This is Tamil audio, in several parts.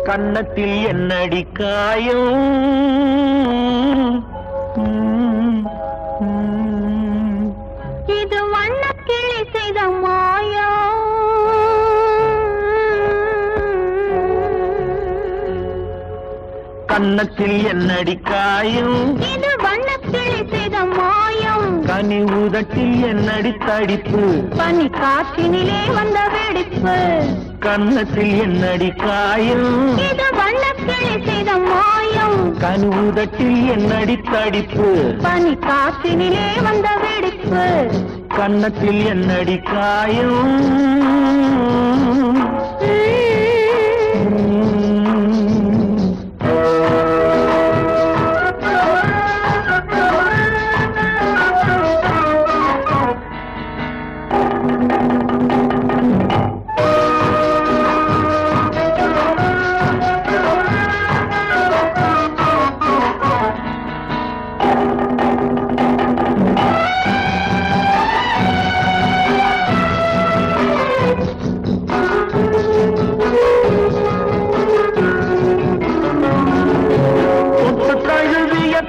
கன்னத்தில் என்னடி காயம்? இது வண்ணக்கிளி செய்த மாயம். கன்னத்தில் என்னடி காயம்? இது வண்ணக்கிளி செய்த மாயம். கனி உதட்டில் என்னடி தடிப்பு? பனி காற்றினிலே வந்த வெடிப்பு. கன்னத்தில் என்னடி காயம்? இது வண்ணக்கிளி செய்த மாயம். கனி உதட்டில் என்னடி தடிப்பு? பனி காற்றினிலே வந்த வெடிப்பு. கன்னத்தில் என்னடி காயம்?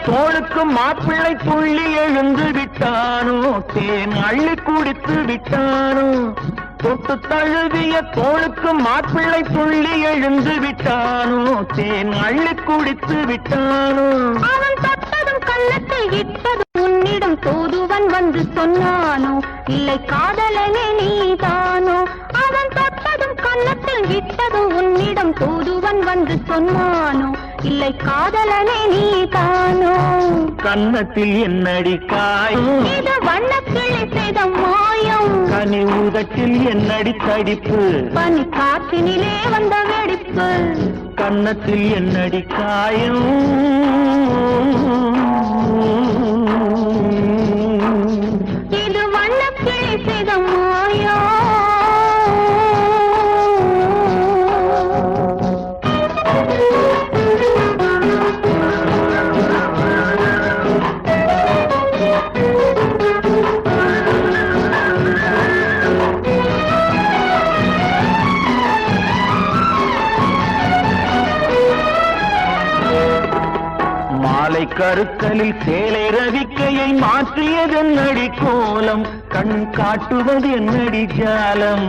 தோளுக்கு மாப்பிள்ளை துள்ளி எழுந்து விட்டானோ, தேன் அள்ளி குடித்து விட்டானோ. தொட்டு தழுவிய தோளுக்கு மாப்பிள்ளை துள்ளி எழுந்து விட்டானோ, தேன் அள்ளி குடித்து விட்டானோ. அவன் தொட்டதும் கண்ணத்தை இட்டதும் உன்னிடம் தூதுவன் வந்து சொன்னானோ, இல்லை காதலனே நீதானோ. அவன் தொட்டதும் கண்ணத்தில் இட்டதும் உன்னிடம் தூதுவன் வந்து சொன்னானோ, இல்லை காதலனே நீதானோ. கன்னத்தில் என்னடி காயம்? இது வண்ணக்கிளி செய்த மாயம். கனி உதட்டில் என்னடி தடிப்பு? பனி காற்றினிலே வந்த வெடிப்பு. கன்னத்தில் என்னடி காயம்? இது வண்ணக்கிளி செய்த மாயம். மாலை கருக்கலில் சேலை ரவிக்கையை மாற்றியதென்னடி கோலம்? கண் காட்டுவது என்னடி ஜாலம்?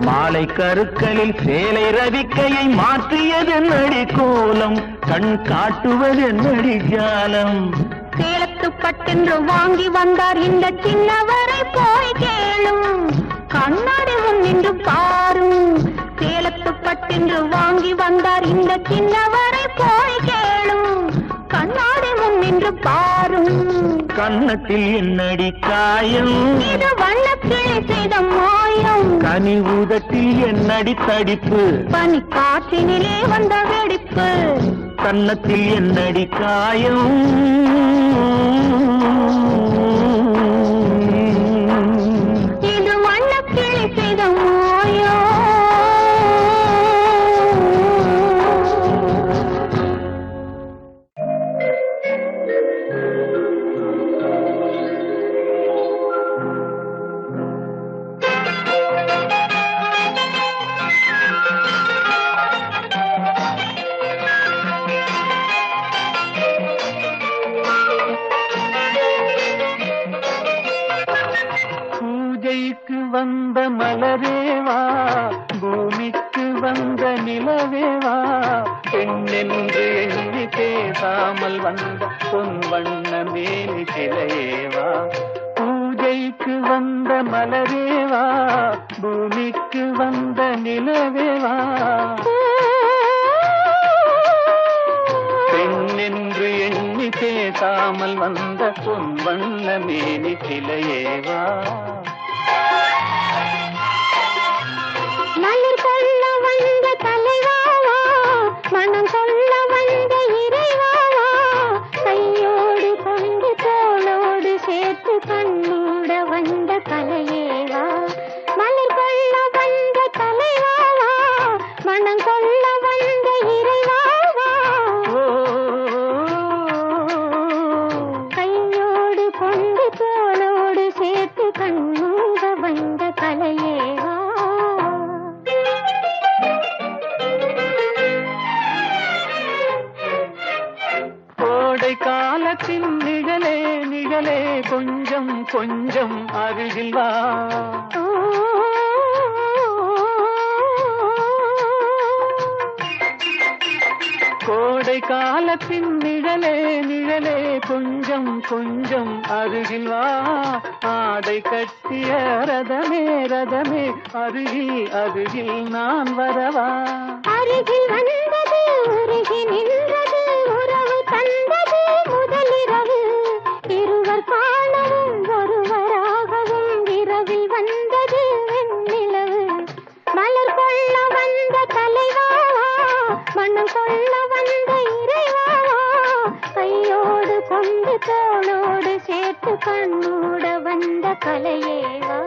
மாலை கருக்கலில் சேலை ரவிக்கையை மாற்றியதென்னடி கோலம்? கண் காட்டுவது என்னடி ஜாலம்? சேலத்து பட்டென்று வாங்கி வந்தார் இந்த சின்னவரை போய் கேளும். கண்ணாடி முன் நின்று பாரும். சேலத்து பட்டென்று வாங்கி வந்தார் இந்த சின்னவரை போய் கேளும். கண்ணாடி முன் நின்று பாரும். கன்னத்தில் என்னடி காயம்? இது வண்ணக்கிளி செய்த மாயம். கனி உதட்டில் என்னடி தடிப்பு? பனி காற்றினிலே வந்த வெடிப்பு. கன்னத்தில் என்னடி காயம்? இது வண்ணக்கிளி செய்த மாயம். பூஜைக்கு வந்த மலரேவா, பூமிக்கு வந்த நிலவேவா, பெண்ணென்று எண்ணி பேசாமல் வந்த பொன் வண்ண மேனி சிலையேவா. பூஜைக்கு வந்த மலரேவா, பூமிக்கு வந்த நிலவேவா, பெண்ணென்று எண்ணி பேசாமல் வந்த பொன் வண்ண மேனி சிலையேவா. மலர் கொள்ள வந்த தலைவாவா, மனம் கொள்ள வந்த இறைவாவா, கையோடு கொண்டு தோளோடு சேர்த்து கண்ணூட வந்த கலையேவா. மலர் கொள்ள வந்த தலைவாவா, மனம் கொள்ள வந்த இறைவாவா, கையோடு கொண்டு தோளோடு சேர்த்து கண்ணூட வந்த கலையேவா. கொஞ்சம் அருகில் வா. கோடை காலத்தின் நிழலே நிழலே கொஞ்சம் கொஞ்சம் அருகில் வா. ஆடை கட்டிய ரதமே ரதமே அருகில் அருகில் நான் வரவா. அருகில் வந்தது உருகி நின்றது உறவு தந்தது முதலிரவு. இருவர் காணவும் ஒருவராகவும் இரவில் வந்தது வெண்ணிலவு. மலர் கொள்ள வந்த தலைவாவா மனம் கொள்ள வந்த இறைவாவா. கையோடு கொண்டு தோளோடு சேர்த்து கண்ணூட வந்த கலையேவா.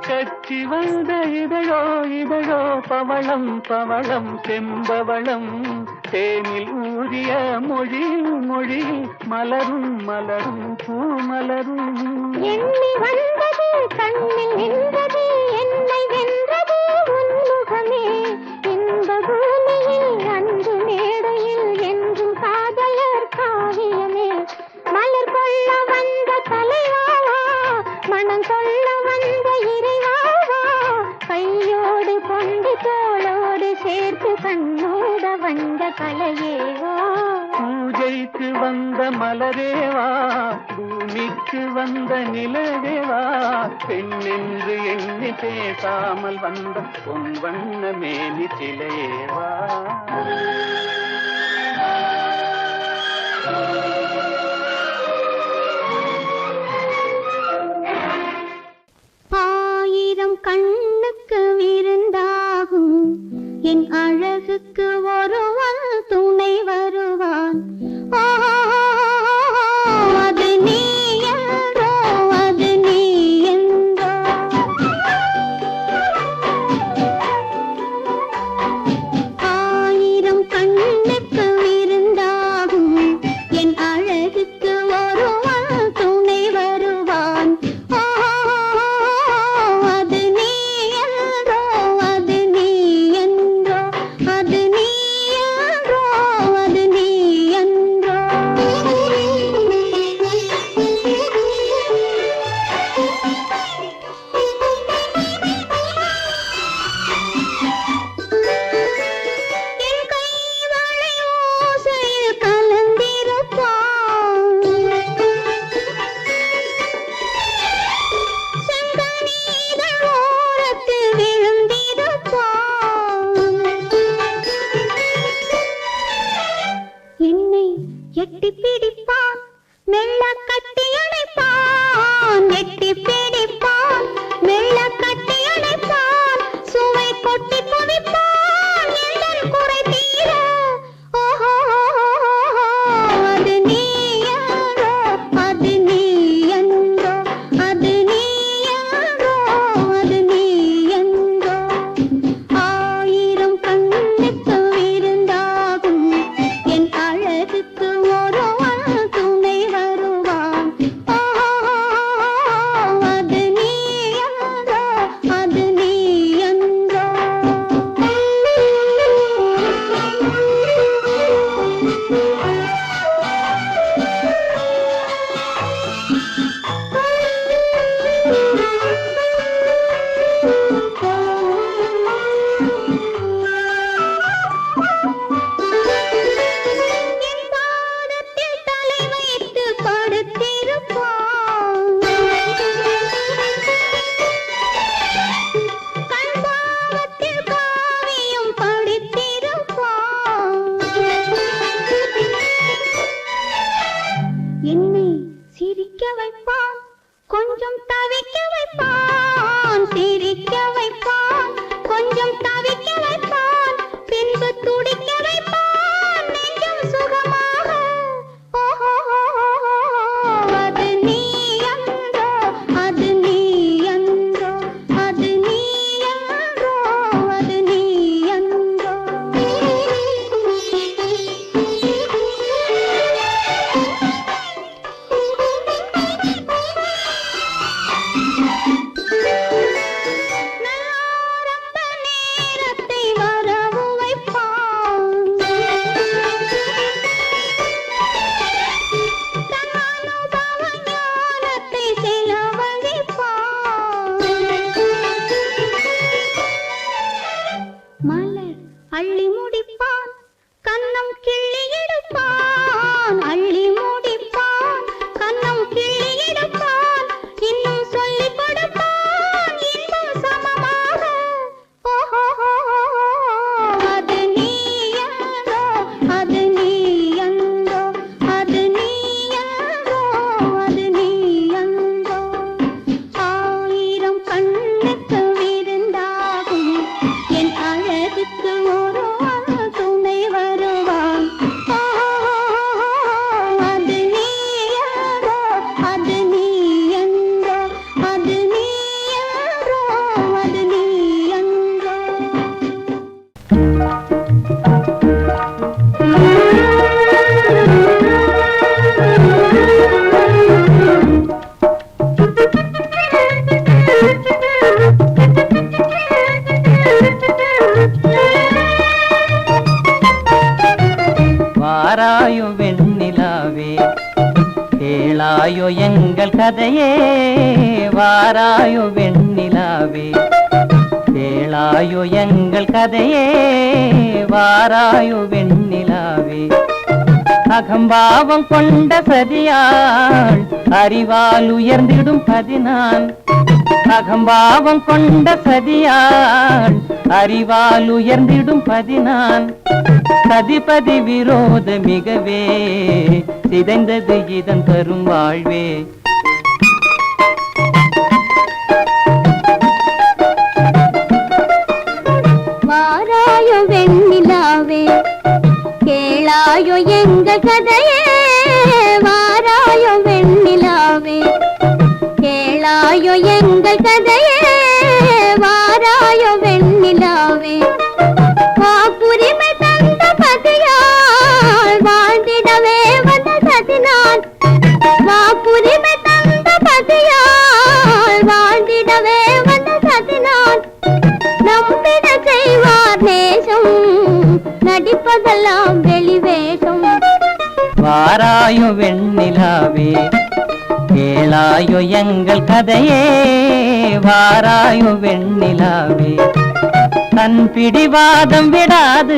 கச்சி வந்த இதழோ இதழோ பவளம் பவளம் செம்பவளம் தேனில் ஊறிய மொழி மொழி மலரும் மலரும் பூமலரும். எண்ணி வந்தது கண்ணில் நின்றது என்னை வென்றது உன்முகமே. இன்ப பூமியில் அன்பு மேடையில் என்றும் காதலர் காவியமே. மலர் கொள்ள வந்த தலைவாவா மனம் கொள்ள வந்த இறைவாவா. கையோடு கொண்டு தோளோடு சேர்த்து கண்ணோட வந்த கலையேவா. பூஜைக்கு வந்த மலரேவா பூமிக்கு வந்த நிலவேவா. பெண்ணென்று எண்ணி பேசாமல் வந்த பொன் வண்ண மேனி சிலையேவா. ஆயிரம் கண்ணுக்கு விருந்தாகும் என் அழகுக்கு ஒருவன் துணை வருவான். அது நீ என்றோ அது நீ என்றோ. ஆயிரம் கண்ணுக்கு விருந்தாகும் என் அழகுக்கு ஒருவன் துணை வருவான். அது நீ என்றோ அது நீ என்றோ அது நீ மலர் அள்ளி முடிப்பான் கன்னம் கிள்ளி எடுப்பான் அள்ளி முடிப்பான் கன்னம் கிள்ளி எடுப்பான் இன்னும் சொல்லி கொடுப்பான் இன்னும் சமமாக ஓஹோ அது நீ என்றோ அது நீ என்றோ அது நீ என்றோ அது நீ என்றோ ஆயிரம் கண்ணுக்கு விருந்தாகும் என் அழகுக்கு ஒரு துணை வருவான் அது நீ என்றோ அது நீ என்றோ அது நீ என்றோ அது நீ என்றோ வாராயோ வெண்ணிலாவே கேளாயோ எங்கள் கதையே வாராயோ வெண்ணிலாவே கேளாயோ எங்கள் கதையே வாராயோ வெண்ணிலாவே அகம்பாவம் கொண்ட சதியாள் அறிவால் உயர்ந்திடும் பதினான் அகம்பாவம் கொண்ட சதியாள் அறிவால் உயர்ந்திடும் பதினான் சதிபதி விரோத மிகவே சிதைந்தது இதன் தரும் வாழ்வே வாராயோ வெண்ணிலாவே கேளாயோ எங்கள் கதையே வாராயோ வெண்ணிலாவே கேளாயோ எங்கள் கதையே வாராயோ வெண்ணிலாவே வாக்குரிமை தந்த பதியால் வாழ்ந்திடவே வந்த சதினான் வாக்குரிமை தந்த பதியால் வாழ்ந்திடவே வந்த சதினான் நம்பிட செய்வார் நேசம் நடிப்பதெல்லாம் வெளிவேஷம் வாராயோ வெண்ணிலாவே கேளாயோ எங்கள் கதையே வாராயோ வெண்ணிலாவே தன் பிடிவாதம் விடாது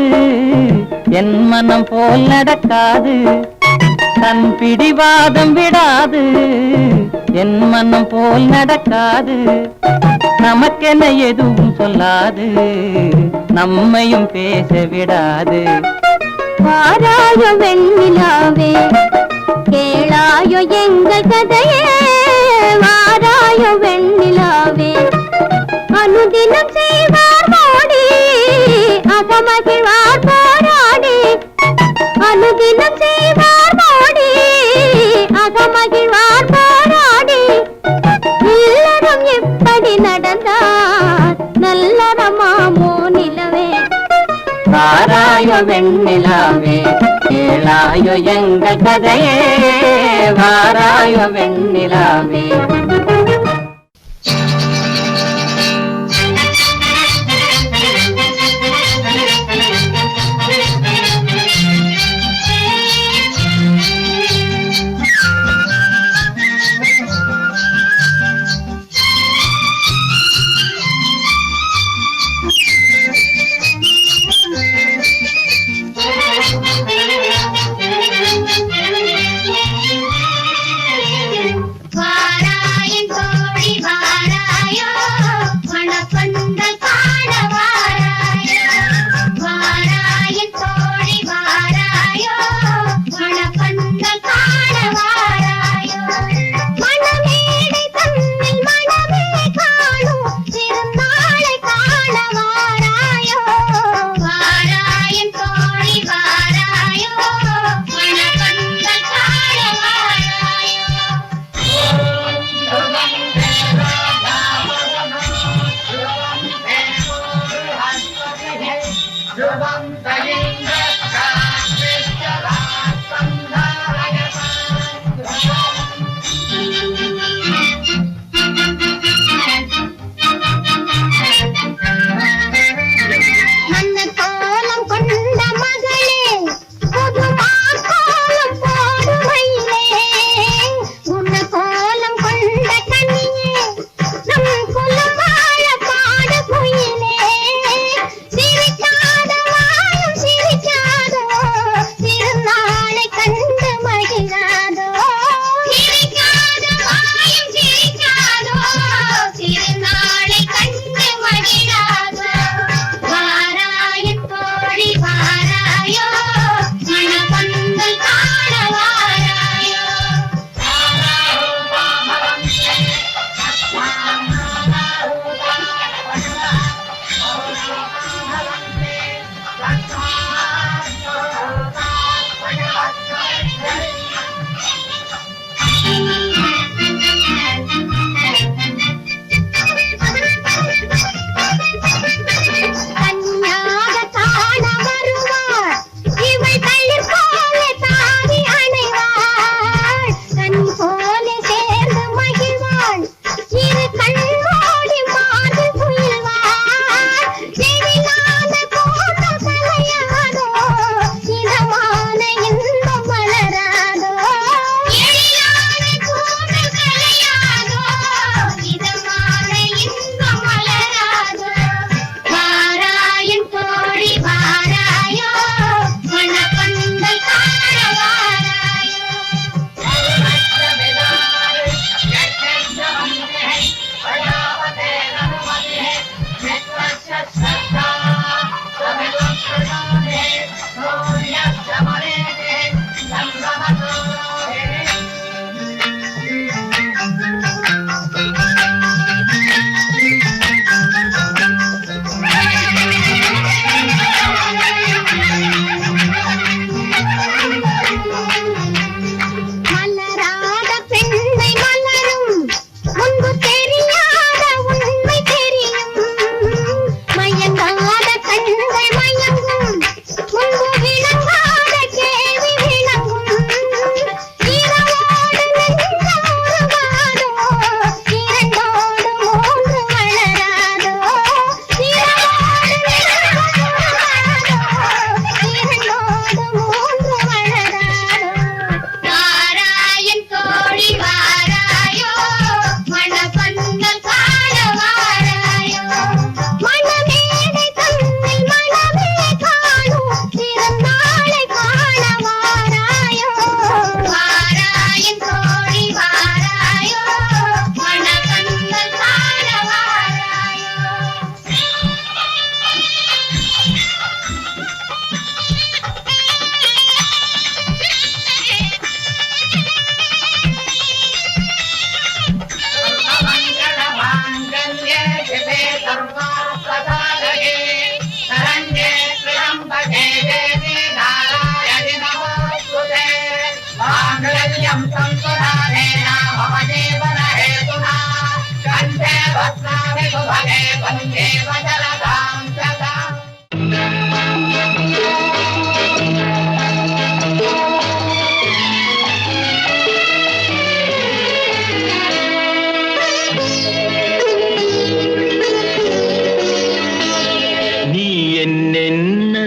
என் மனம் போல் நடக்காது தன் பிடிவாதம் விடாது என் மனம் போல் நடக்காது நமக்கென எதுவும் சொல்லாது நம்மையும் பேச விடாது வாராயோ வெண்ணிலாவே கேளாயோ எங்கள் கதையே வாராயோ வெண்ணிலாவே அனுதினம் செய்வார் மோடி அகமகிழ்வார் போராடி அனுதினம் செய்வார் மோடி அகமகிழ்வார் போராடி இல்லறம் எப்படி நடந்தார் நல்லறமாமோ நிலவே வாராயோ வெண்ணிலாவே கேளாயோ எங்கள் கதையே வாராயோ வெண்ணிலாவே சிரிக்க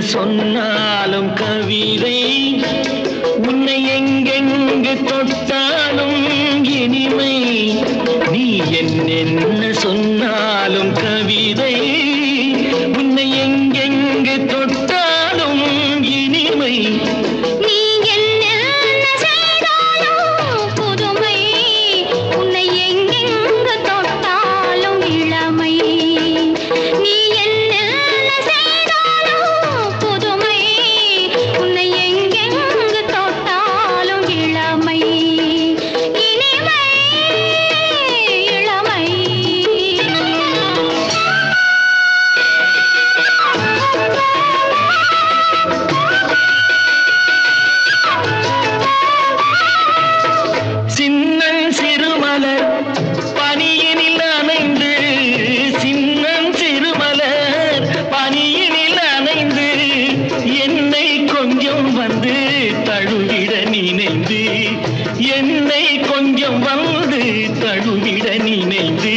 சொன்னாலும் கவிதை உன்னை எங்கெங்கு தொட்டாலும் இனிமை நீ என்ன சொன்னாலும் கவிதை உன்னை எங்கெங்கு தொட்டாலும் இனிமை நீ என்ன செய்தாலும் புதுமை உன்னை எங்கெங்கு தொட்டாலும் இளமை நீ என்ன செய்தாலும் புதுமை உன்னை எங்கெங்கு தொட்டாலும் இளமை இனிமை இளமை சின்னன் சிறுமலர் பனியினில் அணைந்து சின்னன் சிறுமலர் பனியினில் அணைந்து என்னை கொஞ்சம் வந்து தழுவிட நினைந்து என்னை கொஞ்சம் வந்து தழுவிட நினைந்து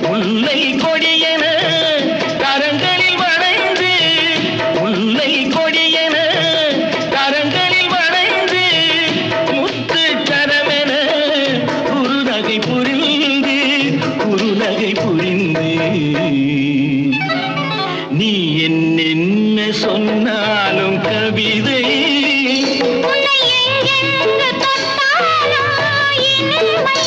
முல்லை கொடியென கரங்களில் வளைந்து முல்லை கொடியென கரங்களில் வளைந்து முத்து கரமென குறுநகை புரிந்து குறுநகை புரிந்து நீ என்ன சொன்னாலும் கவிதை உன்னை எங்கெங்கு தொட்டாலும் இனிமை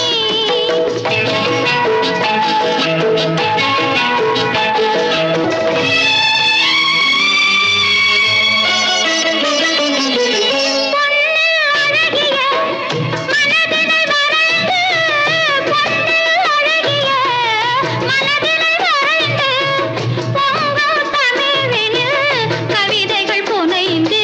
கவிதைகள் புனைந்து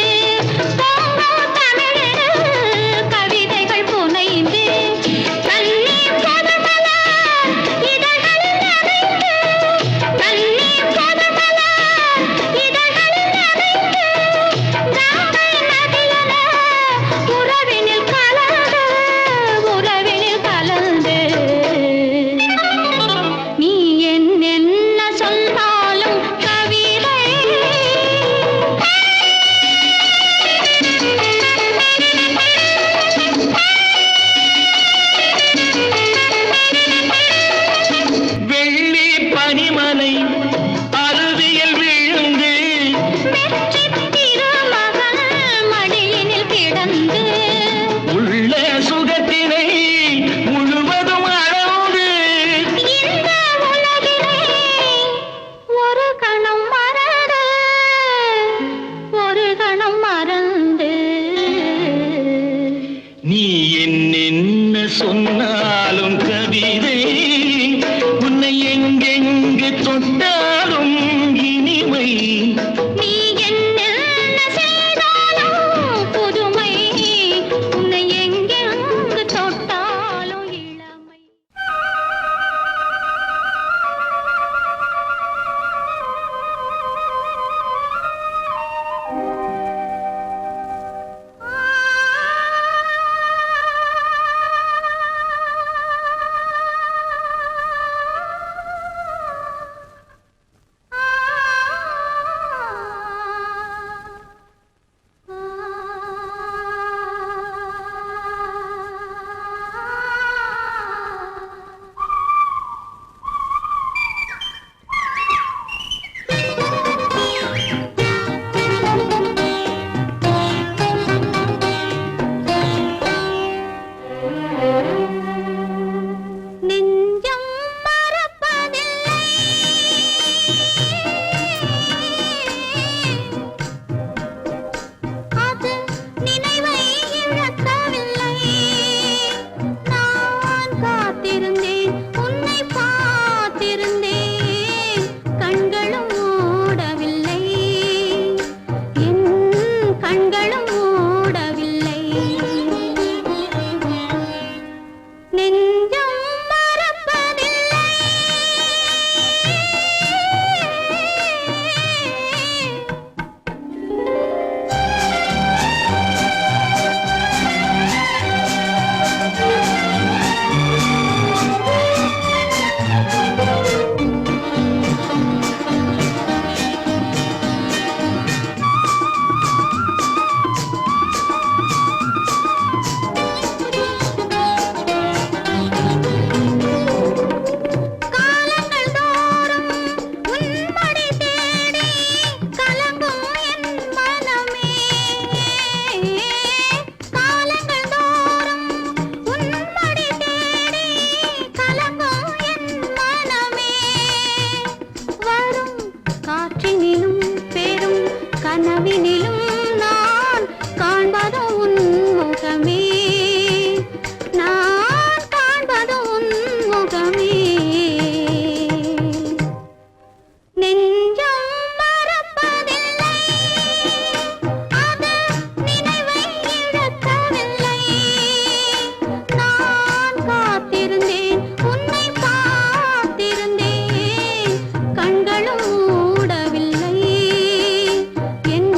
கனவினிலும் நான் காண்பது உன் முகமே, நான் காண்பது உன் முகமே. நெஞ்சம் மறப்பதில்லை, அது நினைவை இழக்கவில்லை. நான் காத்திருந்தேன், உன்னை பார்த்திருந்தேன், கண்களும் மூடவில்லை. என்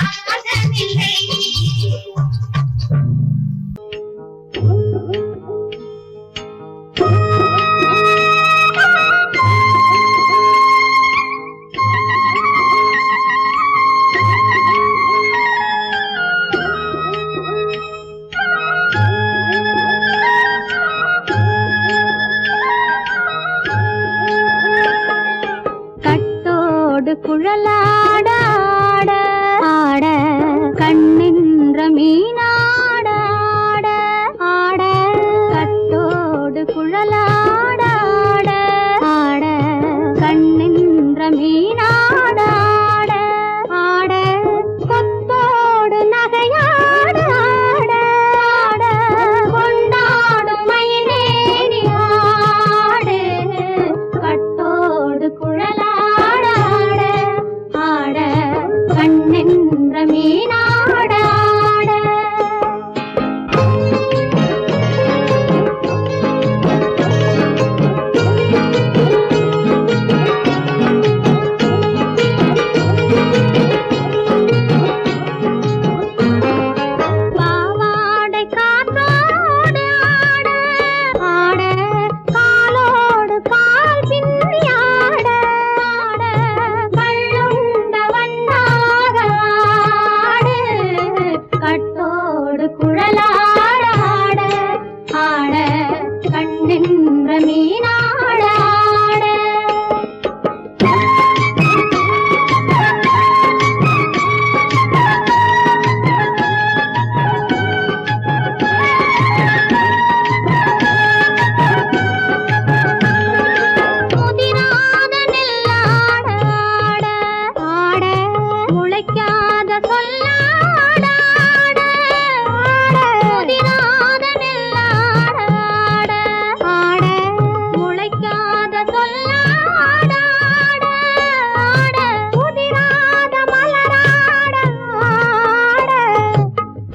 மகனில்லை. கட்டோடு குழலாட ஆட ஆட கண்ணின்ற மீனாட ஆட ஆட கட்டோடு குழலாட ஆட ஆட கண்ணின்ற மீனாட ஆட ஆட கொத்தோடு நகையாட ஆட ஆட கொண்டாடும் மயிலேறி ஆடு கட்டோடு குழலாட ஆட ஆட கண்ணென்ற மீனாட ஆட பாவாடை காற்றோடு ஆட ஆட காலோடு கால் பின்னி ஆட ஆட கள்ளுண்ட வண்ணாக ஆடு கட்டோடு குழலாட ஆட ஆட கண்ணின்ற மீனாட ஆட முதிராத நெல்லாட ஆட ஆட முளைக்காத சொல்லாட ஆட ஆட முதிராத நெல்லாட ஆட ஆட முளைக்காத சொல்லாட ஆட ஆட முதிராத மலராட ஆட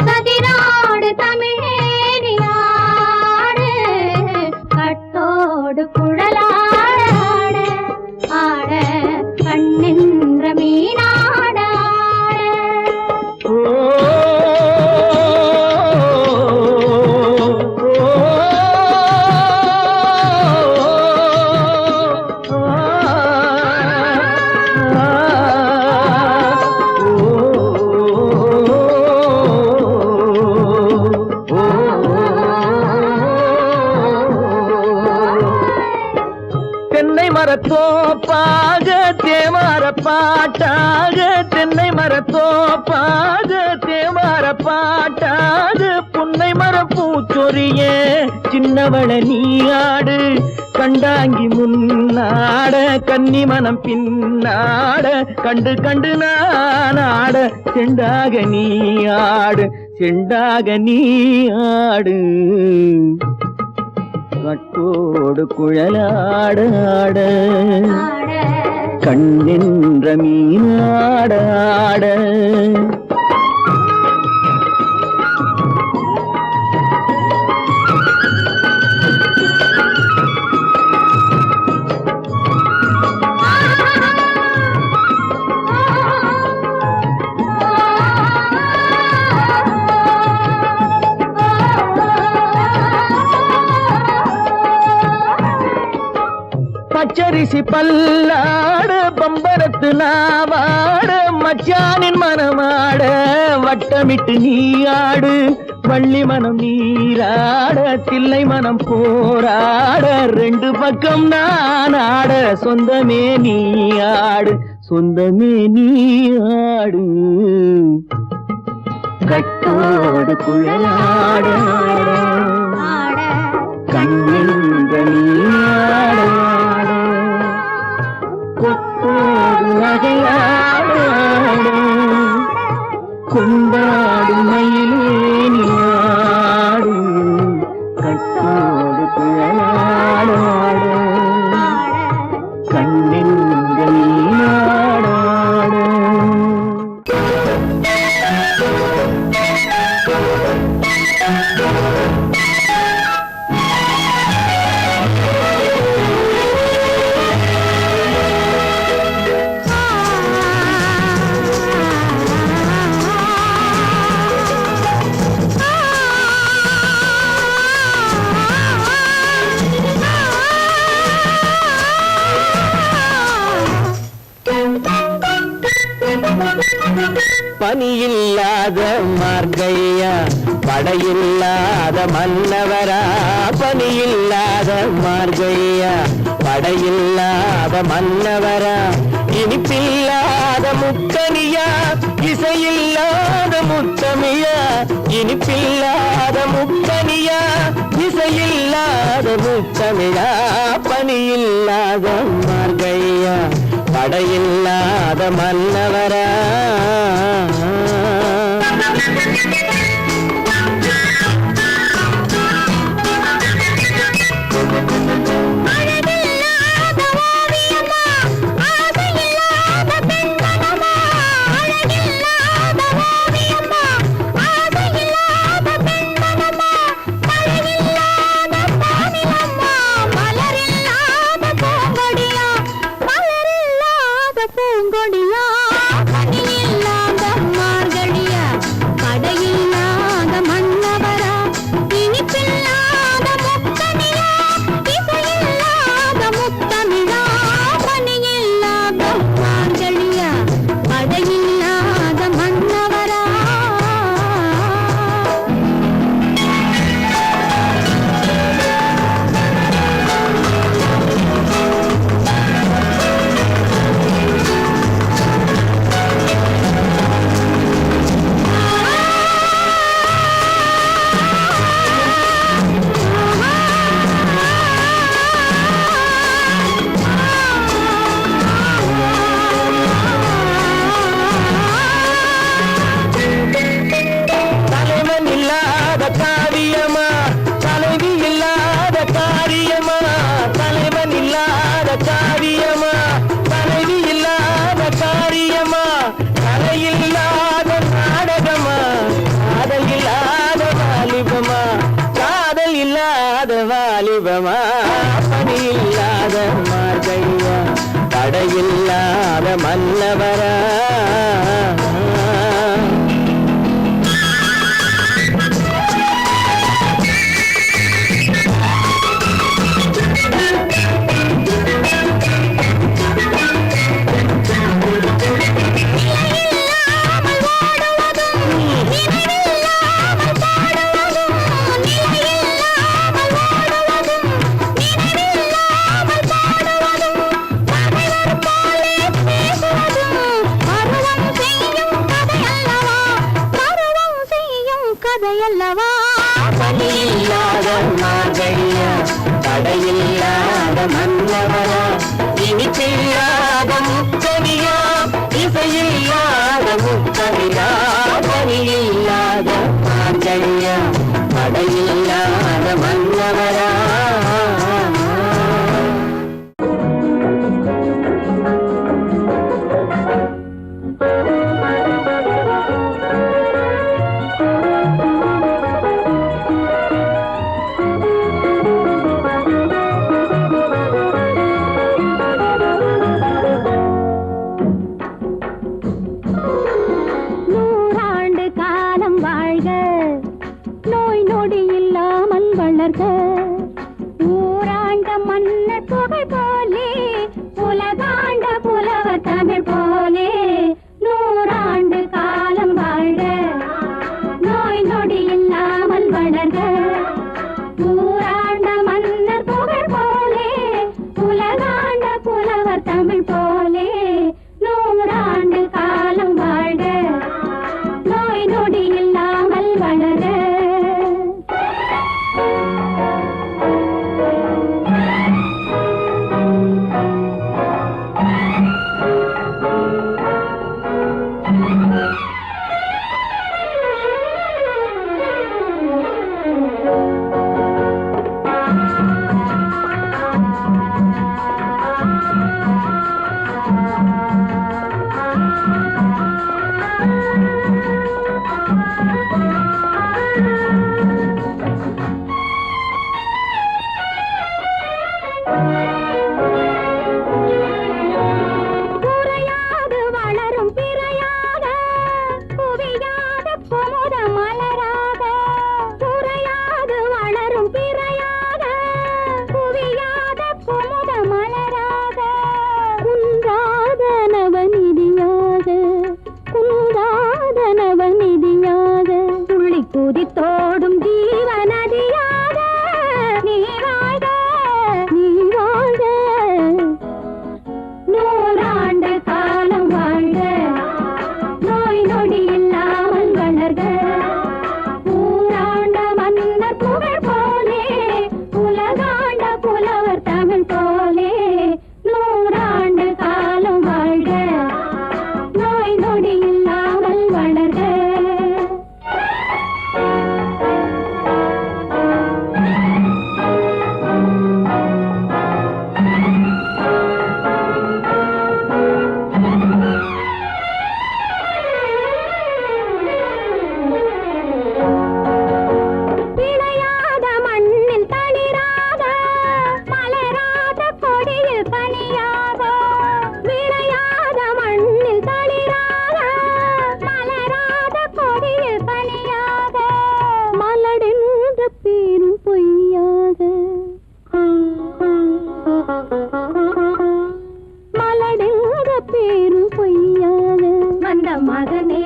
சதிராடு தமிழேறி ஆடு கட்டோடு குழலாட ஆட ஆட கண்ணின்ற மீனாட ஆட தென்னை மரத்தோப்பாக தேமார பாட்டாக தென்னை மரத்தோப்பாக தேமார பாட்டாக புன்னை மர பூச்சொரிய சின்னவள நீயாடு கண்டாங்கி முன்னாட கன்னி மனம் பின்னாட கண்டு கண்டு நானாட செண்டாக நீயாடு செண்டாக நீயாடு கட்டோடு குழலாட ஆட கண்ணின்ற மீனாட ஆட பச்சரிசி பல்லாட பம்பரத்து நாவாட மச்சானின் மனமாட வட்டமிட்டு நீயாடு வள்ளி மனம் நீராட தில்லை மனம் போராட ரெண்டு பக்கம் நான் ஆட சொந்தமே நீயாடு சொந்தமே நீயாடு கட்டோடு குழலாட கண்ணின்ற நீயாட கொத்தோடு நகையாட கொண்டாடு மயிலேனியாடு கட்டோடு குழலாட கண்ணின்ற நீயாட பனியில்லாத மார்கையா படையில்லாத மன்னவரா பனியில்லாத மார்கையா படையில்லாத மன்னவரா இனிப்பில்லாத முக்கனியா இசையில்லாத முத்தமியா இனிப்பில்லாத முக்கனியா இசையில்லாத முத்தமிழா பனியில்லாத மார்கையா படையில்லாத மன்னவரா வாலிபமா பணியில்லாத மார்கையா தடையில்லாத மன்னவரா பணியில்லாத மார்கையா தடையில்லாத மன்னவரா இனிப்பில்லாத முத்தமியா இசையில்லாத முத்தமிழா பணியில்லாத மார்கையா தடையில்லாத மன்னவரா ஊராண்ட மன்னர் புகழ் போலே உலகாண்ட புலவர் தமிழ் போலே நூறாண்டு காலம் வாழ்க நோய் நொடி இல்லாமல் வளர்க ஊராண்ட மன்னர் புகழ் போலே உலகாண்ட புலவர் தமிழ் போலே நூறாண்டு காலம் வாழ்க நோய் நொடி இல்லாமல் வளர்க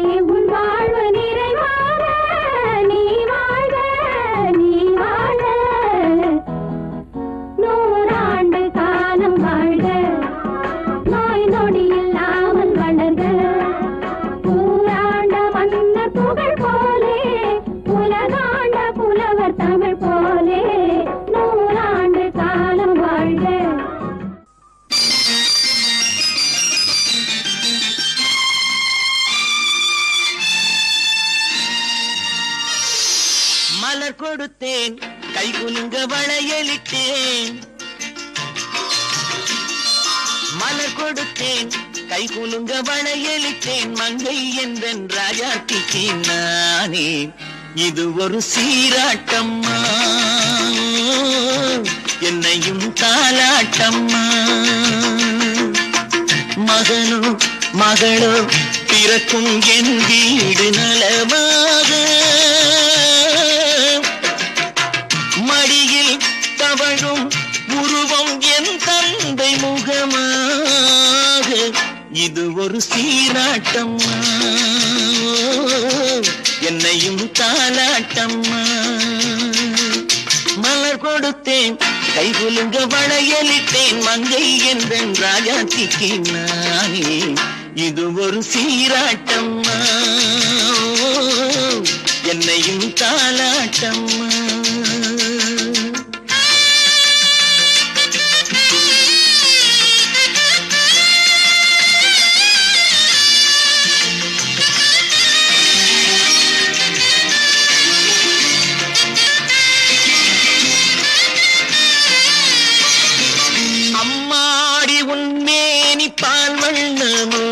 உன் வாழ்வு நிறைவாக நீ வாழ்க நீ வாழ்க நூறாண்டு காலம் வாழ்க நோய் நொடி இல்லாமல் வளர்க ஊராண்ட மன்னர் புகழ் போலே உலகாண்ட புலவர் தமிழ் போலே நூறாண்டு காலம் வாழ்க. மலர் கொடுத்தேன் கை குலுங்க வளையலிட்டேன் மலர் கொடுத்தேன் கை குலுங்க வளையலிட்டேன் மங்கை என்றன் ராஜாத்திக்கு நானே இது ஒரு சீராட்டம்மா என்னையும் தாலாட்டம்மா மகனோ மகளோ பிறக்கும் என் வீடு நலமாக மடியில் தவழும் உருவம் என் தந்தை முகமாக இது ஒரு சீராட்டம்மா என்னையும் தாலாட்டம்மா மலர் கொடுத்தேன் கை குலுங்க வளையலிட்டேன் மங்கை என்றன் ராஜாத்திக்கு நானே இது ஒரு சீராட்டம்மா என்னையும் தாலாட்டம்மா. அம்மாடி உன்மேனி பால் வண்ணமோ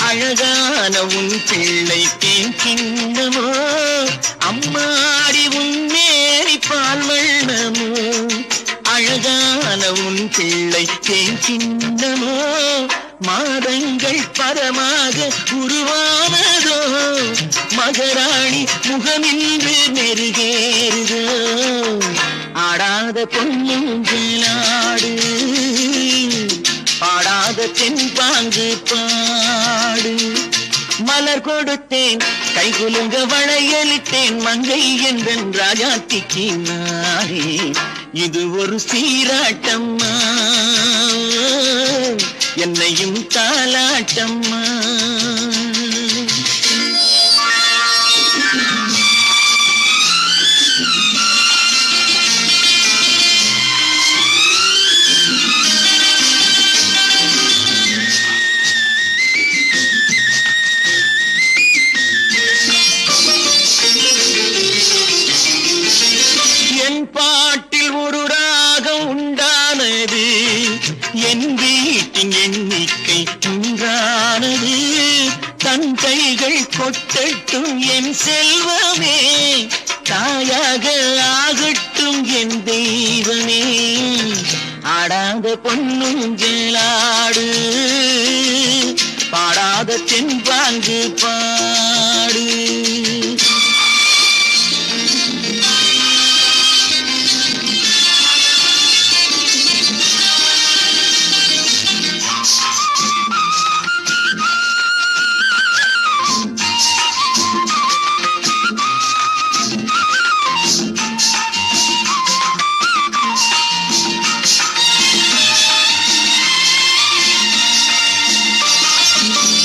அழகான உன் பிள்ளை தேன் கிண்ணமோ அம்மாடி உன்மேனி பால் வண்ணமோ அழகான உன் பிள்ளை தேன் கிண்ணமோ மாதங்கள் பரமாக உருவானதோ மகராணி முகமின்று நெருகேறுதோ ஆடாத பொன்னுங்களாடு பாடாத தென்பாங்கு பாடு மலர் கொடுத்தேன் கை குலுங்க வளையலிட்டேன் மங்கை என்றன் ராஜாத்திக்கு நானே இது ஒரு சீராட்டம்மா என்னையும் தாலாட்டம்மா. என் பாட்டில் ஒரு ராகம் உண்டானது என் வீட்டின் எண்ணிக்கை ஒன்றானது தன் கைகள் கொட்டட்டும் என் செல்வமே தாயாக ஆகட்டும் என் தெய்வமே ஆடாத பொன்னுங்களாடு பாடாத தென்பாங்கு பாடு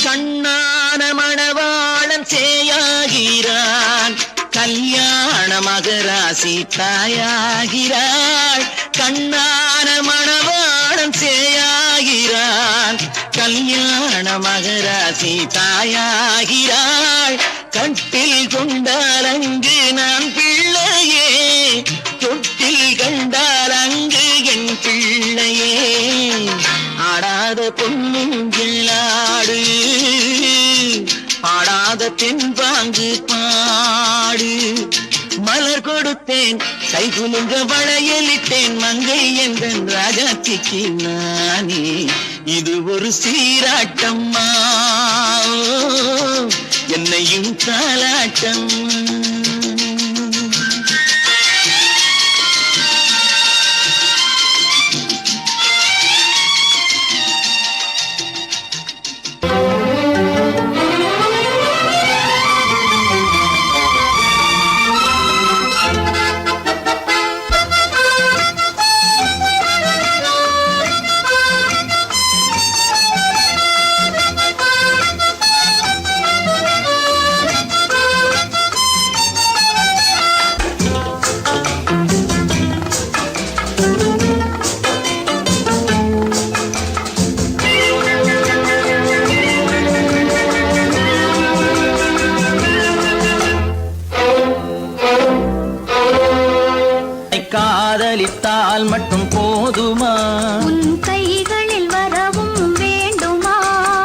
கண்ணான மணவாளன் சேயாகிறான் கல்யாண மகராசி தாயாகிறாள் கண்ணான மணவாளன் சேயாகிறான் கல்யாண மகராசி தாயாகிறாள் கட்டில் கொண்டால் அங்கு நான் பிள்ளையே தொட்டில் கண்டால் அங்கு என் பிள்ளையே ஆடாத பொன்னுங்களாடு பாடாத தென்பாங்கு பாடு மலர் கொடுத்தேன் கை குலுங்க வளையலிட்டேன் மங்கை என்றன் ராஜாத்திக்கு நானே இது ஒரு சீராட்டம்மா என்னையும் தாலாட்டம்மா. காதலித்தால் மட்டும் போதுமா உன் கைகளில் வரவும் வேண்டுமா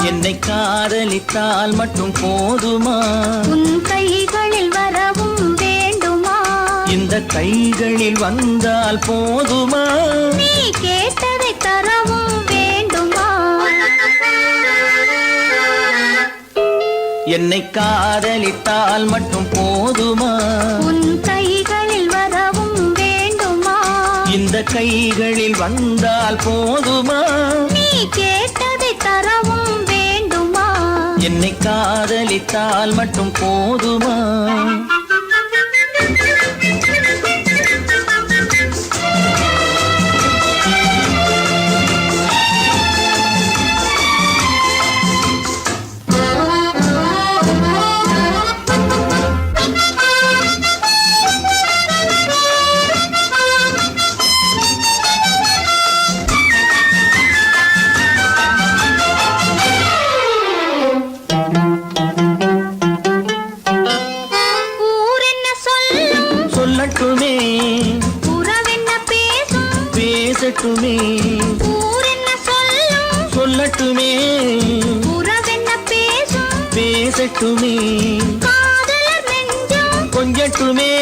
என்னை காதலித்தால் மட்டும் போதுமா உன் கைகளில் வரவும் வேண்டுமா இந்த கைகளில் வந்தால் போதுமா நீ கேட்டதை தரவும் வேண்டுமா என்னை காதலித்தால் மட்டும் போதுமா உன் கைகளில் வரவும் வேண்டுமா இந்த கைகளில் வந்தால் போதுமா நீ கேட்டதை தரவும் வேண்டுமா என்னை காதலித்தால் மட்டும் போதுமா ஊரென்ன சொல்லும் சொல்லட்டுமே உறவென்ன பேசும் பேசட்டுமே ஊரென்ன சொல்லும் சொல்லட்டுமே உறவென்ன பேசும் பேசட்டுமே காதலர் நெஞ்சம் கொஞ்சட்டுமே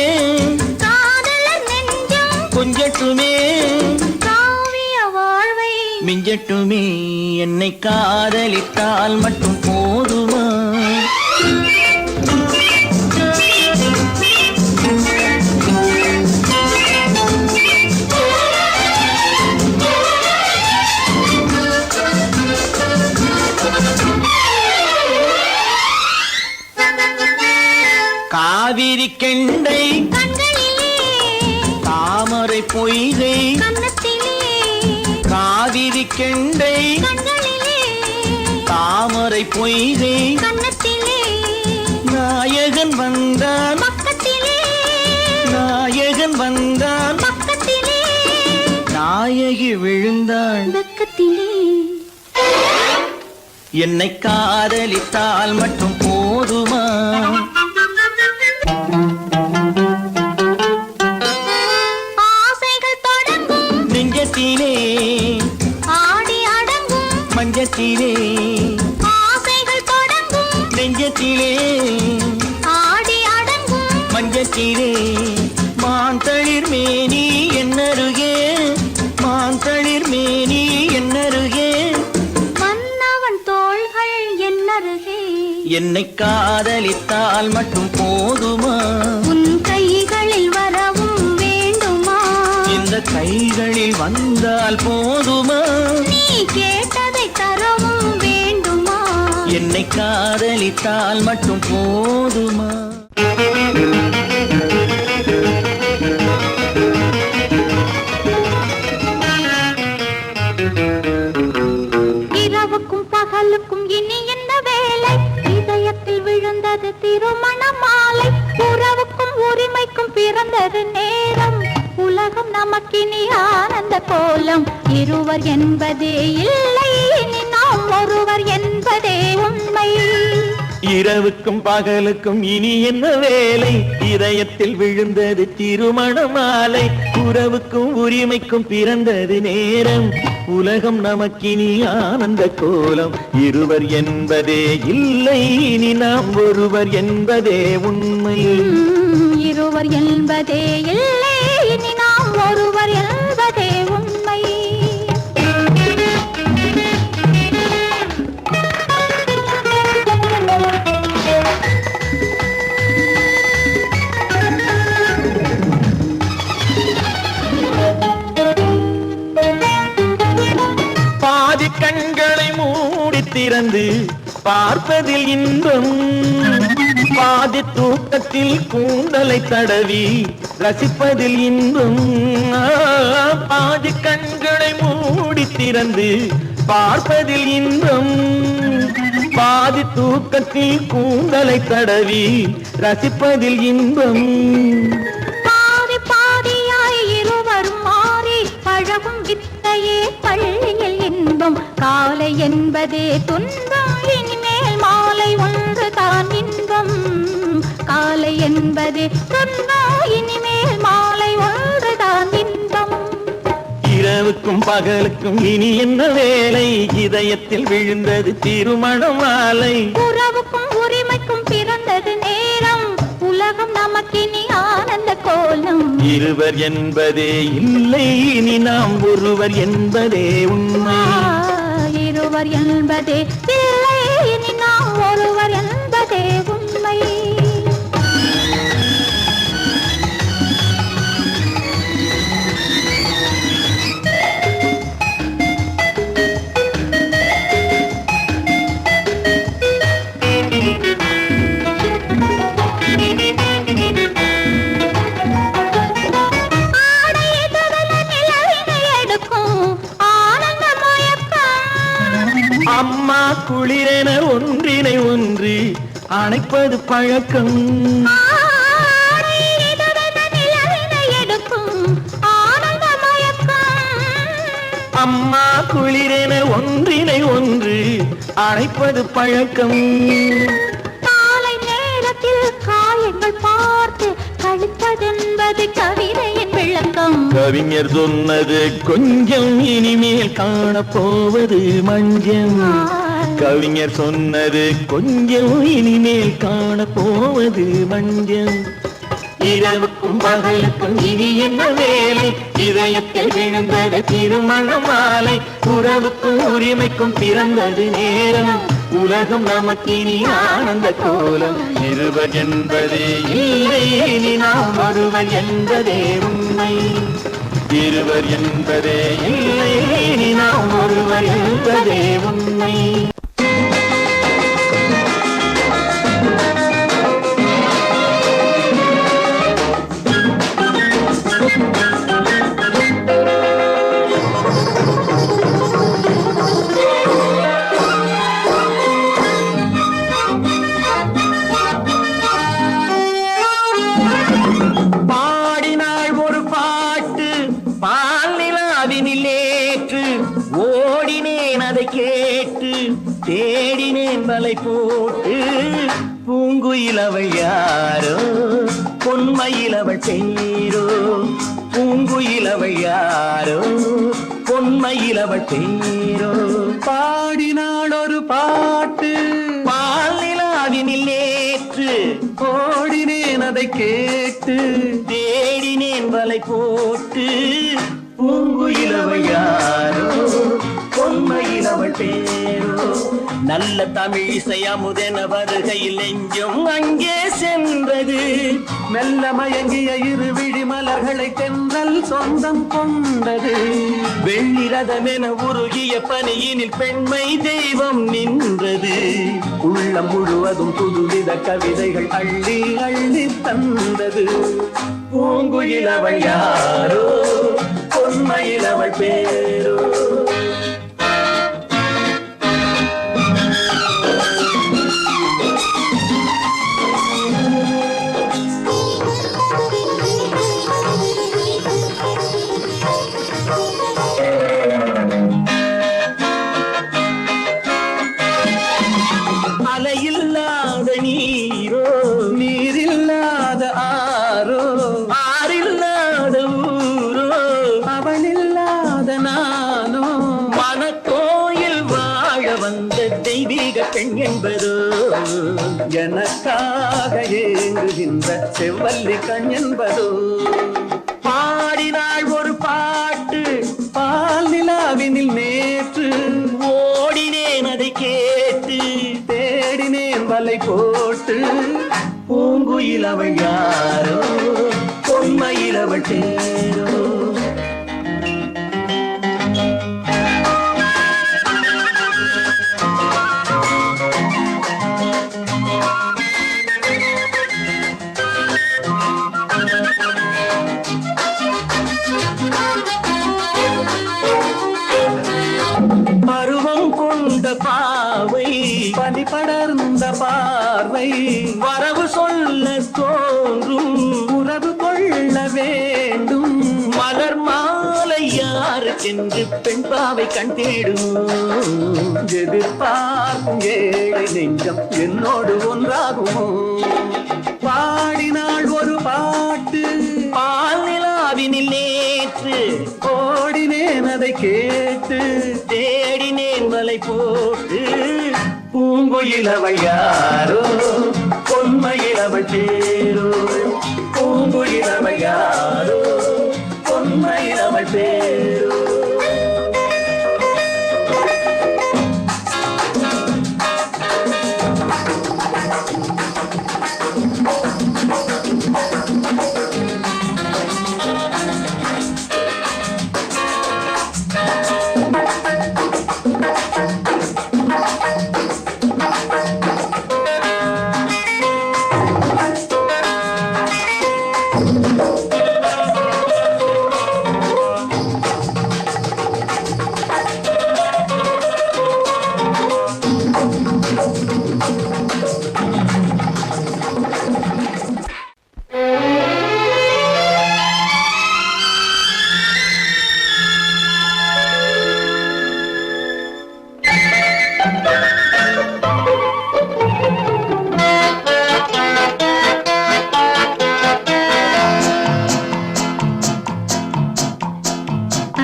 காதலர் நெஞ்சம் கொஞ்சட்டுமே காவிய வாழ்வை மிஞ்சட்டுமே என்னை காதலித்தால் மட்டும் போதுமா காவிரி கெண்டை கண்களிலே தாமரை பொய்கை கன்னத்திலே காவிரி கெண்டை கண்களிலே தாமரை பொய்கை கன்னத்திலே நாயகன் வந்தான் பக்கத்திலே நாயகன் வந்தான் பக்கத்திலே நாயகி விழுந்தாள் பக்கத்திலே என்னை காதலித்தால் மட்டும் போதுமா ஆசைகள் தொடங்கும் நெஞ்சத்திலே ஆடி அடங்கும் மஞ்சத்திலே ஆசைகள் தொடங்கும் நெஞ்சத்திலே ஆடி அடங்கும் மஞ்சத்திலே மாந்தளிர் மேனி என்னருகே மாந்தளிர் மேனி என்னருகே மன்னவன் தோள்கள் என்னருகே என்னை காதலித்தால் மட்டும் போதுமா உன் கைகளில் வரவும் வேண்டுமா இந்த கைகளில் வந்தால் போதுமா நீ கேட்டதை தரவும் வேண்டுமா என்னை காதலித்தால் மட்டும் போதுமா இரவுக்கும் பகலுக்கும் இனி என்ன வேலை இதயத்தில் விழுந்தது திருமண மாலை உறவுக்கும் உரிமைக்கும் பிறந்தது நேரம் உலகம் நமக்கினி ஆனந்த கோலம் இருவர் என்பதே இல்லை இனி நாம் ஒருவர் என்பதே உண்மை இரவுக்கும் பகலுக்கும் இனி என்ன வேலை இதயத்தில் விழுந்தது திருமண மாலை உறவுக்கும் உரிமைக்கும் பிறந்தது நேரம் உலகம் நமக்கினி ஆனந்த கோலம் இருவர் என்பதே இல்லை இனி நாம் ஒருவர் என்பதே உண்மை இருவர் என்பதே இல்லை இனி நாம் ஒருவர் என்பதே உண்மை பாதி கண்களை மூடி திறந்து பார்ப்பதில் இன்பம் பாதி தூக்கத்தில் கூந்தலை தடவி ரசிப்பதில் இன்பம் பாதி கண்களை மூடி திறந்து பார்ப்பதில் இன்பம் பாதி தூக்கத்தில் கூந்தலை தடவி ரசிப்பதில் இன்பம் பாதி பாதியாய் இருவரும் மாறி பழகும் வித்தையே பள்ளியில் இன்பம் காலை என்பதே துன்பம் இனிமேல் மாலை ஒன்றுதான் இன்பம் காலை என்பதே துன்பம் இனிமேல் மாலை ஒன்றுதான் இன்பம் இரவுக்கும் பகலுக்கும் இனி என்ன வேலை இதயத்தில் விழுந்தது திருமண மாலை உறவுக்கும் உரிமைக்கும் பிறந்தது நேரம் உலகம் நமக்கினி ஆனந்த கோலம் இருவர் என்பதே இல்லை இனி நாம் ஒருவர் என்பதே உண்மை இருவர் என்பதே இல்லை இனி நாம் ஒருவர் என்பதே உண்மை அம்மா குளிரென ஒன்றினை ஒன்று அணைப்பது பழக்கம் அம்மா குளிரென ஒன்றினை ஒன்று அணைப்பது பழக்கம் காலை நேரத்தில் காயங்கள் பார்த்து கழிப்பதென்பது கவிதையின் விளக்கம் கவிஞர் சொன்னது கொஞ்சம் இனிமேல் காணப்போவது மஞ்சம் கவிஞர் சொன்னது கொஞ்சம் இனிமேல் காணப்போவது மஞ்சம் இரவுக்கும் பகலுக்கும் இனி என்ன வேலை இதயத்தில் விழுந்தது திருமண மாலை உறவுக்கும் உரிமைக்கும் பிறந்தது நேரம் உலகம் நமக்கினி ஆனந்த கோலம் இருவர் என்பதே இல்லை இனி நாம் ஒருவர் என்பதே உண்மை இருவர் என்பதே இல்லை இனி நாம் ஒருவர் என்பதே உண்மை தேடினேன் வலை போட்டு பூங்குயிலவள் யாரோ பொன்மயிலவள் பேரோ பூங்குயிலவள் யாரோ பொன்மயிலவள் பேரோ பாடினாள் ஒரு பாட்டு பால் நிலாவினில் நேற்று ஓடினேன் அதை கேட்டு தேடினேன் வலை போட்டு பூங்குயிலவள் யாரோ பொன்மயிலவள் பேரோ நல்ல தமிழ் இசை அமுதென வருகையில் நெஞ்சும் அங்கே சென்றது மெல்ல மயங்கிய இரு விழி மலர்களை தென்றல் சொந்தம் கொண்டது வெள்ளிரதமென உருகிய பனியினில் பெண்மை தெய்வம் நின்றது உள்ளம் முழுவதும் புதுவித கவிதைகள் அள்ளி அள்ளி தந்தது பூங்குயிலவள் யாரோ பொன்மயிலவள் பேரோ அலையில்லாத நீரோ நீரில்லாத ஆரோ ஆறில்லாத ஊரோ அவளில்லாத நானோ மனக்கோயில் வாழ வந்த தெய்வீக பெண் என்பதோ எனக்காக ஏங்குகின்ற செவ்வல்லி கண் என்பதோ பாடினாள் ஒரு பாட்டு பால் நிலாவினில் நேற்று ஓடினேன் அதை கேட்டு தேடினேன் வலை போட்டு பூங்குயிலவள் யாரோ பொன்மயிலவள் பேரோ பருவம் கொண்ட பாவை பனி படர்ந்த பார்வை வரவு சொல்ல தோன்றும் உறவு கொள்ள வேண்டும் மலர் மாலை யாருக்கென்று பெண் பாவை கண் தேடும் எதிர்பார்க்கும் ஏழை நெஞ்சம் என்னோடு ஒன்றாகுமோ பாடினாள் ஒரு பாட்டு பால் நிலாவினில் நேற்று ஓடினேன் அதை பூங்குயிலவள் யாரோ பொன்மயிலவள் பேரோ பூங்குயிலவள் யாரோ பொன்மயிலவள் பேரோ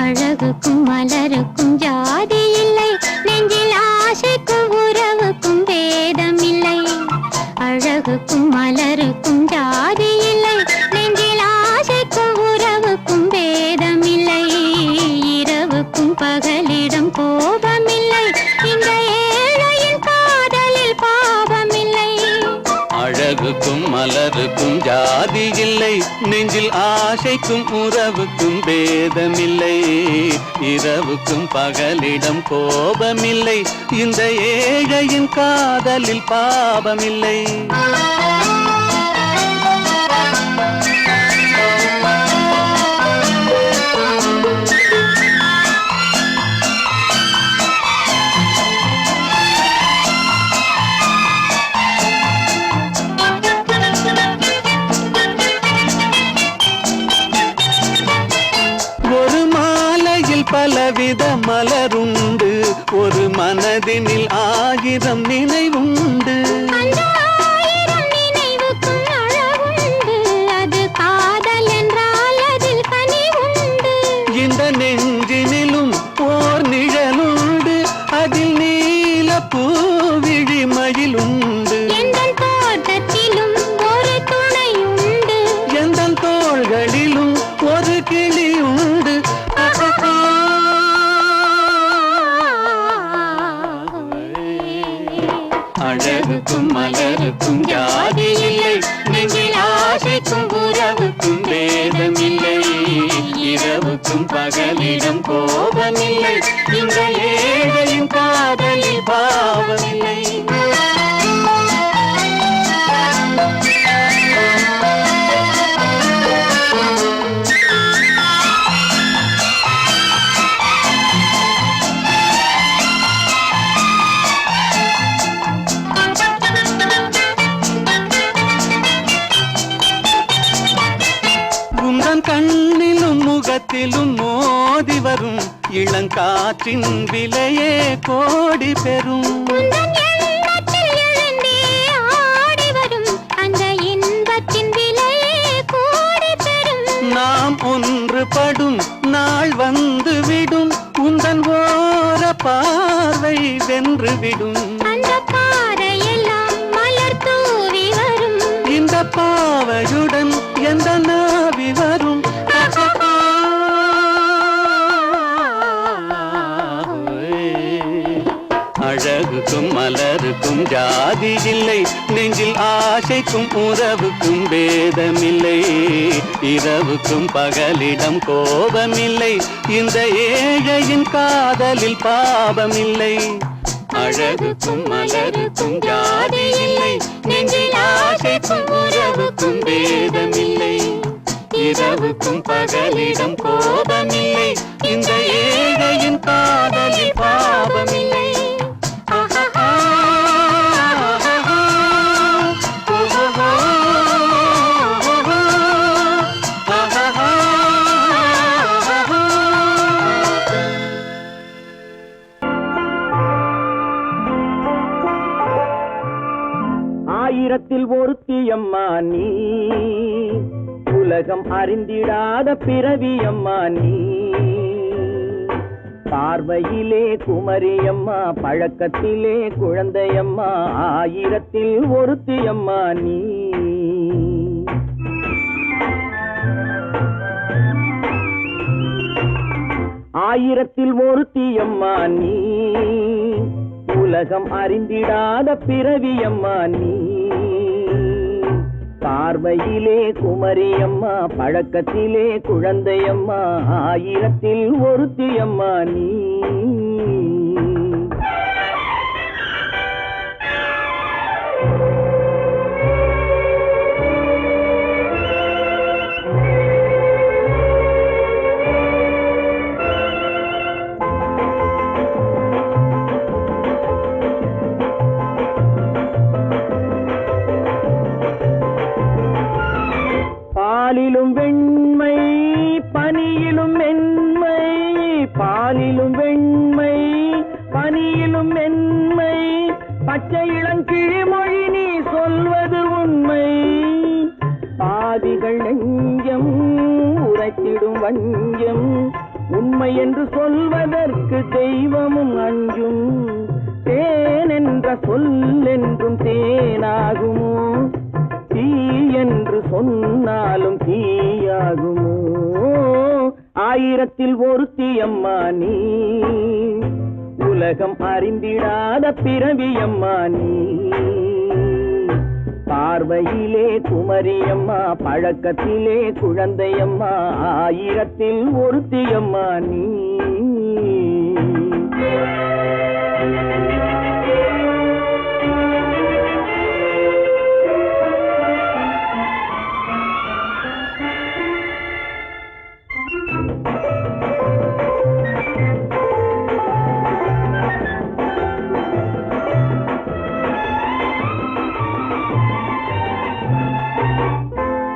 அழகுக்கும் மலருக்கும் ஜாதி இல்லை, நெஞ்சில் ஆசைக்கும் உறவுக்கும் பேதமில்லை. அழகுக்கும் மலருக்கும் ஜாதி இல்லை, நெஞ்சில் ஆசைக்கும் உறவுக்கும் பேதமில்லை. இரவுக்கும் பகலிடம் கோபமில்லை, இந்த ஏழையின் காதலில் பாவமில்லை. அழகுக்கும் மலருக்கும் ஜாதி இல்லை, நெஞ்சில் ஆசைக்கும் உறவுக்கும் பேதமில்லை. இரவுக்கும் பகலிடம் கோபமில்லை, இந்த ஏழையின் காதலில் பாவமில்லை. பலவித மலருண்டு, ஒரு மனதினில் 1000 நினைவுண்டு. அந்த 1000 நினைவுக்கும் அழகுண்டு, அது காதல் என்றால் அதில் கனிவுண்டு. இந்த நெஞ்சினிலும் ஓர் நிழலுண்டு, அதில் நீல பூவிழி மயிலுண்டு. எந்தன் தோட்டத்திலும் ஒரு துணையுண்டு, எந்தன் தோள்களிலும் ஒரு கிளியுண்டு. அழகுக்கும் மலருக்கும் ஜாதி இல்லை, நெஞ்சில் ஆசைக்கும் உறவுக்கும் பேதமில்லை. இரவுக்கும் பகலிடம் கோபமில்லை, இந்த ஏழையின் காதலில் பாவமில்லை. கண்ணிலும் முகத்திலும் மோதி வரும் இளங்காற்றின் விலையே கோடி பெறும். நாம் ஒன்றுபடும் நாள் வந்து விடும், உந்தன் ஓர பார்வை வென்றுவிடும். இந்த பாவையுடன் எந்த நாவி வரும். அழகுக்கும் மலருக்கும் ஜாதி இல்லை, நெஞ்சில் ஆசைக்கும் உறவுக்கும் பேதமில்லை. இரவுக்கும் பகலிடம் கோபமில்லை, இந்த ஏழையின் காதலில் பாவமில்லை. அழகுக்கும் மலருக்கும் ஜாதி இல்லை, நெஞ்சில் ஆசைக்கும் உறவுக்கும் பேதமில்லை. இரவுக்கும் பகலிடம் கோபமில்லை, இந்த ஏழையின் காதலில் பாவமில்லை. ஆயிரத்தில் ஒருத்தியம்மா நீ, உலகம் அறிந்திடாத பிறவியம்மா நீ. பார்வையிலே குமரியம்மா, பழக்கத்திலே குழந்தையம்மா, ஆயிரத்தில் ஒருத்தியம்மா நீ. ஆயிரத்தில் ஒருத்தியம்மா நீ, உலகம் அறிந்திடாத பிறவியம்மா நீ. பார்வையிலே குமரியம்மா, பழக்கத்திலே குழந்தையம்மா, ஆயிரத்தில் ஒருத்தியம்மா நீ. பாலிலும் வெண்மை பனியிலும் மென்மை, பாலிலும் வெண்மை பனியிலும் மென்மை, பச்சை இளங்கிழிமொழி நீ சொல்வது உண்மை. பாதிகள் நெஞ்சம் உரைத்திடும் வஞ்சம், உண்மை என்று சொல்வதற்கு தெய்வமும் அஞ்சும். தேன் என்ற சொல் என்றும் தேனாகுமோ, தீ என்று சொன்னாலும் தீயாகுமோ. ஆயிரத்தில் ஒருத்தியம்மா நீ, உலகம் அறிந்திடாத பிறவியம்மா நீ. பார்வையிலே குமரியம்மா, பழக்கத்திலே குழந்தையம்மா, ஆயிரத்தில் ஒருத்தியம்மா நீ.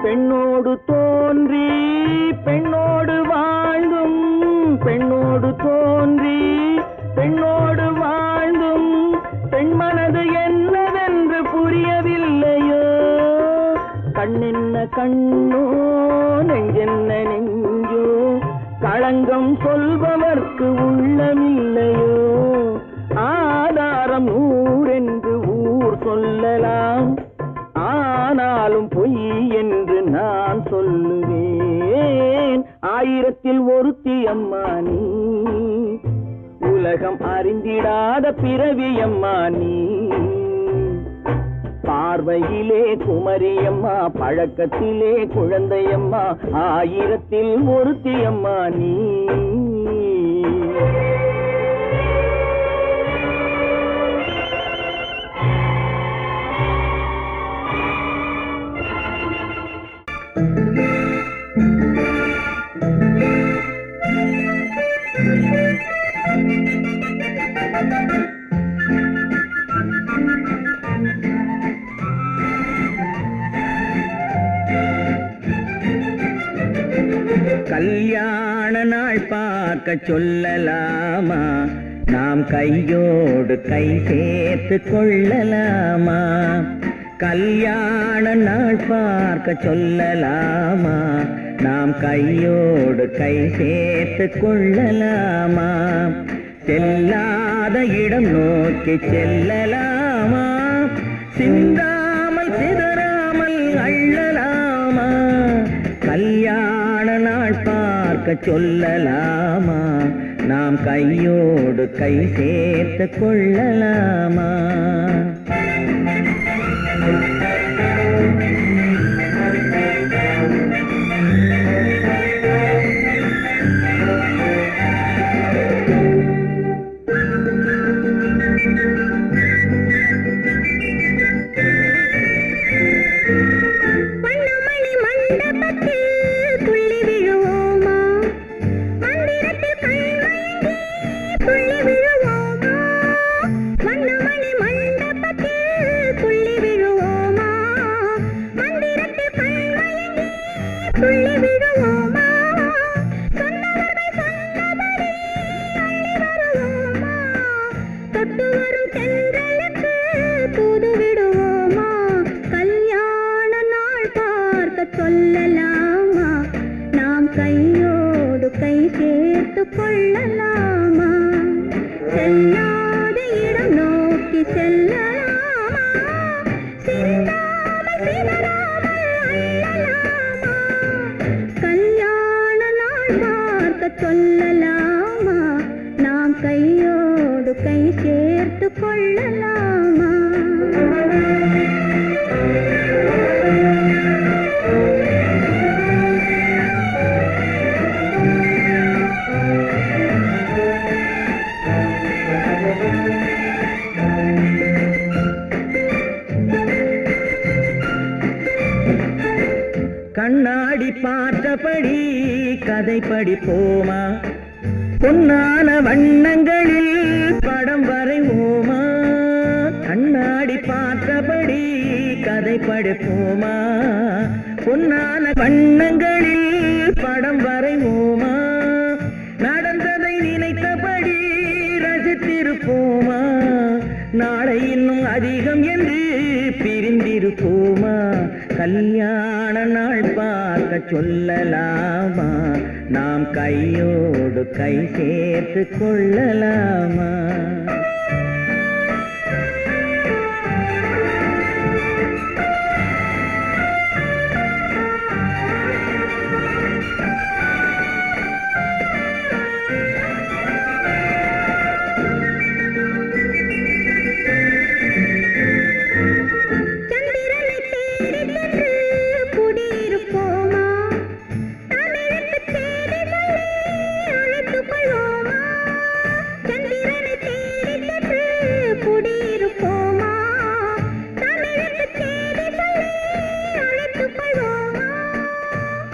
பெண்ணோடு தோன்றி பெண்ணோடு வாழ்ந்தும், பெண்ணோடு தோன்றி பெண்ணோடு வாழ்ந்தும், பெண் மனது என்னவென்று புரியவில்லையோ. கண்ணென்ன கண்ணோ, நெஞ்சென்ன நெஞ்சோ, களங்கம் சொல்பவர்க்கு உள்ளமில்லையோ. ஆதாரம் ஊரென்று ஊர் சொல்லலாம், ஆனாலும் பொய் என்று நான் சொல்லுவேன். ஆயிரத்தில் ஒருத்தியம்மா நீ, உலகம் அறிந்திடாத பிறவியம்மா நீ. பார்வையிலே குமரியம்மா, பழக்கத்திலே குழந்தையம்மா, ஆயிரத்தில் ஒருத்தியம்மா நீ. கல்யாண நாள் பார்க்க சொல்லலாமா, நாம் கையோடு கை சேர்த்து கொள்ளலாமா. கல்யாண நாள் பார்க்க சொல்லலாமா, நாம் கையோடு கை சேர்த்து கொள்ளலாமா. செல்லாத இடம் நோக்கி செல்லலாமா, சிந்தாமல் சிதறாமல் அள்ளலாமா. கல்யாண நாள் பார்க்க சொல்லலாமா, நாம் கையோடு கை சேர்த்து கொள்ளலாமா. சொல்லலாமா, நாம் கையோடு கை சேர்த்து கொள்ளலாமா. கண்ணாடி பார்த்தபடி கதை படிப்போமா பொன்னான வண்ணங்களில் படம் வரைவோமா கண்ணாடி பார்த்தபடி கதை படிப்போமா பொன்னான வண்ணங்களில் படம் வரைவோமா நடந்ததை நினைத்தபடி ரசித்திருப்போமா நாளை இன்னும் அதிகம் என்று பிரிந்திருப்போமா கல்யாண நாள் பார்க்க சொல்லலாமா நாம் கையோடு கை சேர்த்து கொள்ளலாமா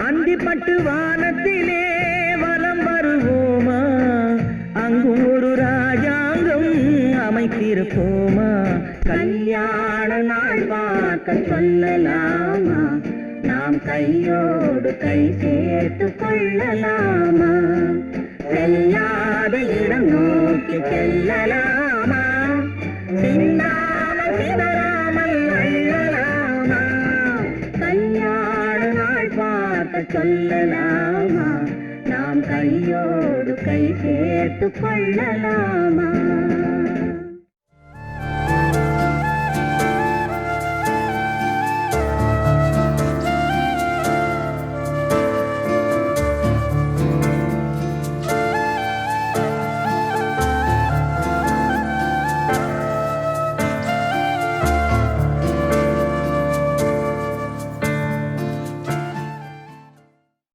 அந்திப்பட்டு வானத்திலே வலம் வருவோமா அங்கு ஒரு ராஜாங்கம் அமைத்திருப்போமா கல்யாண நாள் பார்க்க சொல்லலாமா நாம் கையோடு கை சேர்த்து கொள்ளலாமா செல்லாத இடம் நோக்கி செல்லலாமா சின்னாமல் சிதறாமல் அள்ளலாமா கல்யாண நாள் பார்க்க சொல்லலாமா நாம் கையோடு கை சேர்த்து கொள்ளலாமா